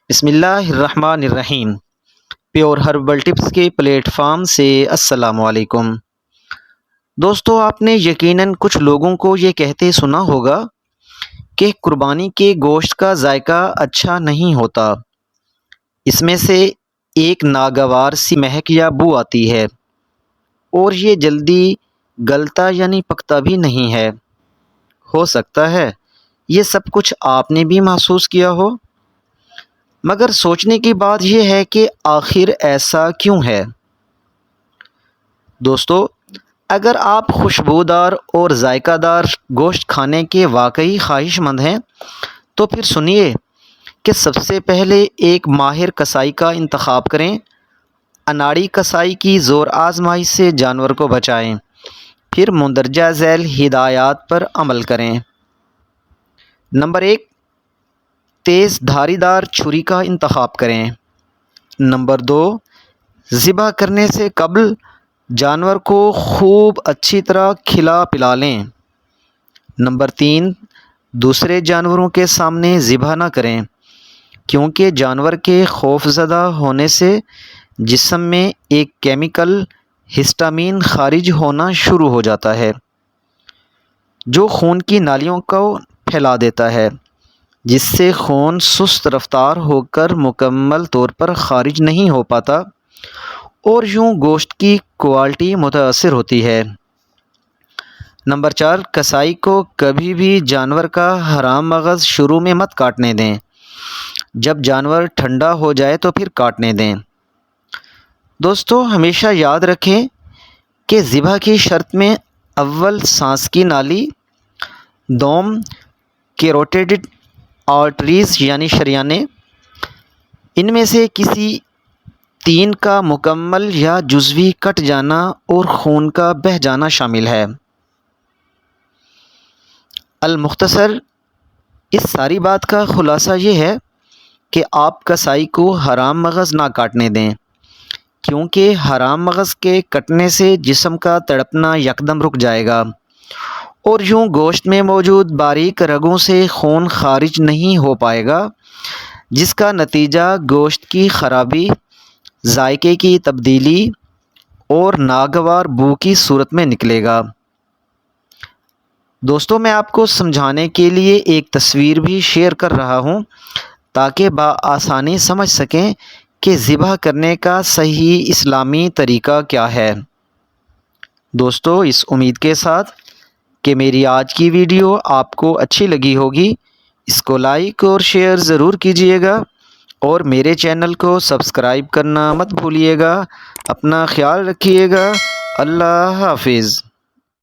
بسم اللہ الرحمن الرحیم۔ پیور ہربل ٹپس کے پلیٹ فارم سے السلام علیکم دوستو، آپ نے یقیناً کچھ لوگوں کو یہ کہتے سنا ہوگا کہ قربانی کے گوشت کا ذائقہ اچھا نہیں ہوتا، اس میں سے ایک ناگوار سی مہک یا بو آتی ہے اور یہ جلدی گلتا یعنی پکتا بھی نہیں ہے۔ ہو سکتا ہے یہ سب کچھ آپ نے بھی محسوس کیا ہو، مگر سوچنے کی بات یہ ہے کہ آخر ایسا کیوں ہے؟ دوستو، اگر آپ خوشبودار اور ذائقہ دار گوشت کھانے کے واقعی خواہش مند ہیں تو پھر سنیے کہ سب سے پہلے ایک ماہر کسائی کا انتخاب کریں۔ اناڑی کسائی کی زور آزمائی سے جانور کو بچائیں، پھر مندرجہ ذیل ہدایات پر عمل کریں۔ نمبر 1، تیز دھاری دار چھری کا انتخاب کریں۔ نمبر 2، ذبح کرنے سے قبل جانور کو خوب اچھی طرح کھلا پلا لیں۔ نمبر 3، دوسرے جانوروں کے سامنے ذبح نہ کریں، کیونکہ جانور کے خوف زدہ ہونے سے جسم میں ایک کیمیکل ہسٹامین خارج ہونا شروع ہو جاتا ہے، جو خون کی نالیوں کو پھیلا دیتا ہے، جس سے خون سست رفتار ہو کر مکمل طور پر خارج نہیں ہو پاتا اور یوں گوشت کی کوالٹی متاثر ہوتی ہے۔ نمبر 4، کسائی کو کبھی بھی جانور کا حرام مغز شروع میں مت کاٹنے دیں، جب جانور ٹھنڈا ہو جائے تو پھر کاٹنے دیں۔ دوستو، ہمیشہ یاد رکھیں کہ ذبح کی شرط میں اول سانس کی نالی، دوم کیروٹیڈ آرٹریز یعنی شریانیں، ان میں سے کسی 3 کا مکمل یا جزوی کٹ جانا اور خون کا بہہ جانا شامل ہے۔ المختصر، اس ساری بات کا خلاصہ یہ ہے کہ آپ کسائی کو حرام مغز نہ کاٹنے دیں، کیونکہ حرام مغز کے کٹنے سے جسم کا تڑپنا یکدم رک جائے گا اور یوں گوشت میں موجود باریک رگوں سے خون خارج نہیں ہو پائے گا، جس کا نتیجہ گوشت کی خرابی، ذائقے کی تبدیلی اور ناگوار بو کی صورت میں نکلے گا۔ دوستو، میں آپ کو سمجھانے کے لیے ایک تصویر بھی شیئر کر رہا ہوں تاکہ بآسانی سمجھ سکیں کہ ذبح کرنے کا صحیح اسلامی طریقہ کیا ہے۔ دوستو، اس امید کے ساتھ کہ میری آج کی ویڈیو آپ کو اچھی لگی ہوگی، اس کو لائک اور شیئر ضرور کیجیے گا اور میرے چینل کو سبسکرائب کرنا مت بھولیے گا۔ اپنا خیال رکھیے گا۔ اللہ حافظ۔